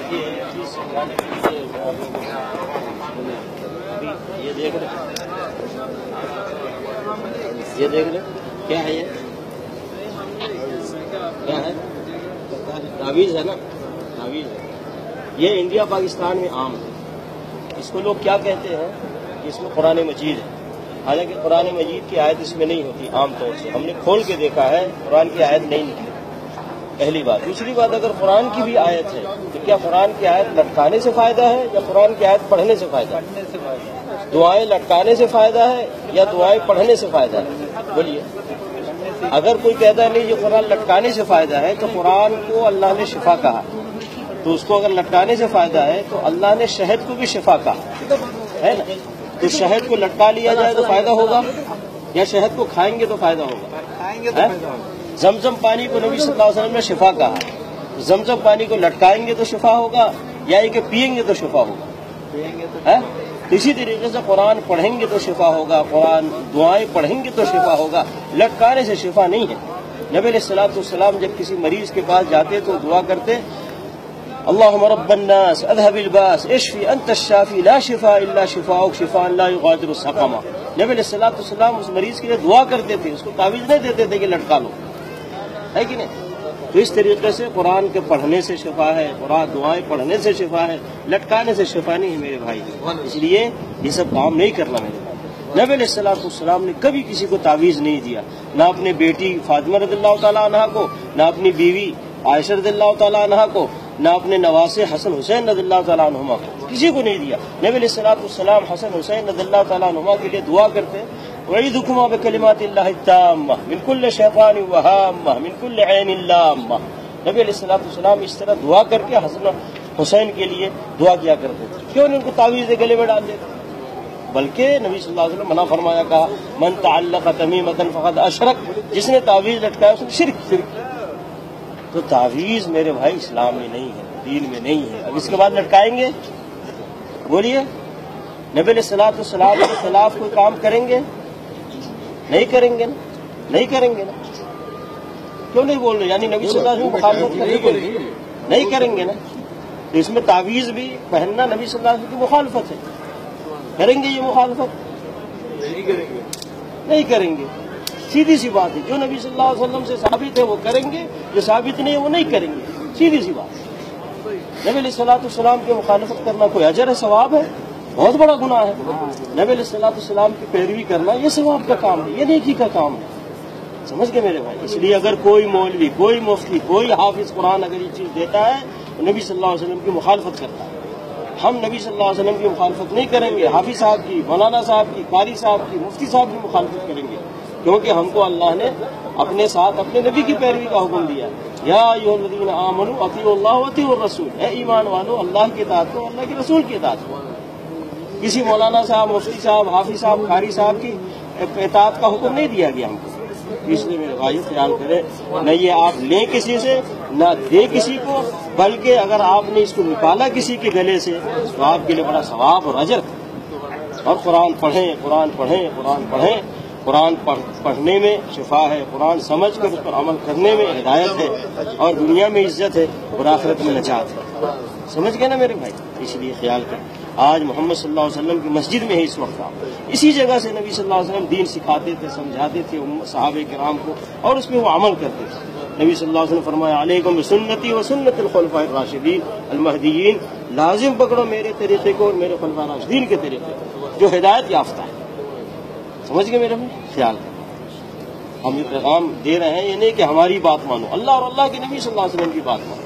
یہ دیکھ لیں، یہ دیکھ لیں کیا ہے، یہ کیا ہے؟ تعویذ ہے نا، تعویذ ہے۔ یہ انڈیا پاکستان میں عام ہے۔ اس کو لوگ کیا کہتے ہیں کہ اس میں قرآن مجید ہے، حالانکہ قرآن مجید کی آیت اس میں نہیں ہوتی عام طور سے۔ ہم نے کھول کے دیکھا ہے، قرآن کی آیت نہیں نکلی، پہلی بات۔ دوسری بات، اگر قرآن کی بھی آیت ہے تو کیا قرآن کی آیت لٹکانے سے فائدہ ہے یا قرآن کی آیت پڑھنے سے فائدہ ہے؟ دعائیں لٹکانے سے فائدہ ہے یا دعائیں پڑھنے سے فائدہ ہے؟ بولیے۔ اگر کوئی کہتا ہے نہیں یہ قرآن لٹکانے سے فائدہ ہے تو قرآن کو اللہ نے شفا کہا، تو اس کو اگر لٹکانے سے فائدہ ہے تو اللہ نے شہد کو بھی شفا کہا ہے نا، تو شہد کو لٹکا لیا جائے تو فائدہ ہوگا یا شہد کو کھائیں گے تو فائدہ ہوگا؟ زمزم پانی کو نبی صلی اللہ علیہ وسلم نے شفا کہا، زمزم پانی کو لٹکائیں گے تو شفا ہوگا یا یہ کہ پئیں گے تو شفا ہوگا؟ اسی طریقے سے قرآن پڑھیں گے تو شفا ہوگا، قرآن دعائیں پڑھیں گے تو شفا ہوگا، لٹکانے سے شفا نہیں ہے۔ نبی علیہ الصلوۃ والسلام جب کسی مریض کے پاس جاتے تو دعا کرتے، اللہم رب الناس اذهب الباس اشفی انت الشافی لا شفاء الا شفاؤک شفاء لا یغادر سقما۔ نبی علیہ الصلوۃ والسلام اس مریض کے لیے دعا کرتے تھے، اس کو تعویذ نہیں دیتے تھے کہ لٹکا لو، ہے کہ نہیں؟ تو اس طریقے سے قرآن کے پڑھنے سے شفا ہے، قرآن دعائیں پڑھنے سے شفا ہے، لٹکانے سے شفا نہیں ہے میرے بھائی۔ اس لیے یہ سب کام نہیں کرنا میرے بھائی۔ نبی علیہ الصلوۃ والسلام نے کبھی کسی کو تعویذ نہیں دیا، نہ اپنے بیٹی فاطمہ رضی اللہ تعالیٰ عنہ کو، نہ اپنی بیوی عائشہ رضی اللہ تعالیٰ عنہ کو، نہ اپنے نواسے حسن حسین رضی اللہ تعالیٰ عنہما کو، کسی کو نہیں دیا۔ نبی علیہ الصلوۃ والسلام حسن حسین رضی اللہ تعالیٰ عنہما کے لیے دعا کرتے، اعیذکما بکلمات اللہ التامہ من کل شیطان وہامہ من کل عین لامہ۔ نبی علیہ الصلوۃ والسلام اس طرح دعا کر کے حسن حسین کے لیے دعا کیا کرتے تھے، کیوں نہیں ان کو تعویذ گلے میں ڈال دیتے؟ بلکہ نبی صلی اللہ علیہ وسلم منع فرمایا، کہا من تعلق تمیمۃ فقد اشرک، جس نے تعویذ لٹکایا اس نے شرک۔ تو تعویذ میرے بھائی اسلام میں نہیں ہے، دین میں نہیں ہے۔ اب اس کے بعد لٹکائیں گے؟ بولیے، نبی علیہ الصلوۃ والسلام کے خلاف کوئی کام کریں گے؟ نہیں کریں گے نا، نہیں کریں گے نا، کیوں نہیں بول رہے؟ یعنی نبی صلی اللہ علیہ وسلم مخالفت نہیں کریں گے نا، تو اس میں تعویذ بھی پہننا نبی صلی اللہ علیہ وسلم کی مخالفت ہے۔ کریں گے یہ مخالفت؟ نہیں کریں گے، سیدھی سی بات ہے۔ جو نبی صلی اللہ علیہ وسلم سے ثابت ہے وہ کریں گے، جو ثابت نہیں ہے وہ نہیں کریں گے، سیدھی سی بات۔ نبی علیہ الصلوۃ والسلام کی مخالفت کرنا کوئی اجر ہے، ثواب ہے؟ بہت بڑا گناہ ہے۔ نبی علیہ الصلوۃ والسلام کی پیروی کرنا یہ ثواب کا کام ہے، یہ نیکی کا کام ہے، سمجھ گئے میرے بھائی؟ اس لیے اگر کوئی مولوی، کوئی مفتی، کوئی حافظ قرآن اگر یہ چیز دیتا ہے تو نبی صلی اللہ علیہ وسلم کی مخالفت کرتا ہے۔ ہم نبی صلی اللہ علیہ وسلم کی مخالفت نہیں کریں گے، حافظ صاحب کی، مولانا صاحب کی، قاری صاحب کی، مفتی صاحب کی مخالفت کریں گے، کیونکہ ہم کو اللہ نے اپنے ساتھ اپنے نبی کی پیروی کا حکم دیا۔ یا ایھا الذین آمنوا اطیعوا اللہ واطیعوا الرسول، اے ایمان والو اللہ کی اطاعت کرو، اللہ کے رسول کی اطاعت کرو۔ کسی مولانا صاحب، مفتی صاحب، حافظ صاحب، قاری صاحب کی اطاعت کا حکم نہیں دیا گیا ہم کو۔ اس لیے میرے بھائی خیال کریں، نہ یہ آپ لیں کسی سے نہ دے کسی کو، بلکہ اگر آپ نے اس کو نکالا کسی کے گلے سے تو آپ کے لیے بڑا ثواب اور اجر۔ اور قرآن پڑھیں، قرآن پڑھیں، قرآن پڑھیں۔ قرآن پڑھنے میں شفا ہے، قرآن سمجھ کر اس پر عمل کرنے میں ہدایت ہے، اور دنیا میں عزت ہے اور آخرت میں نجات ہے۔ سمجھ گئے نا میرے بھائی؟ اس لیے خیال کریں۔ آج محمد صلی اللہ علیہ وسلم کی مسجد میں ہے اس وقت، آپ اسی جگہ سے نبی صلی اللہ علیہ وسلم دین سکھاتے تھے، سمجھاتے تھے صحابہ کرام کو، اور اس پہ وہ عمل کرتے تھے۔ نبی صلی اللہ علیہ وسلم فرمایا، علیکم بسنتی و سنت الخلفاء الراشدین المہدیین، لازم پکڑو میرے طریقے کو اور میرے خلفاء راشدین کے طریقے کو جو ہدایت یافتہ ہے۔ سمجھ گئے میرے بھائی؟ خیال کریں، ہم یہ پیغام دے رہے ہیں، یہ نہیں کہ ہماری بات مانو، اللہ اور اللہ کے نبی صلی اللہ علیہ وسلم کی بات مانو۔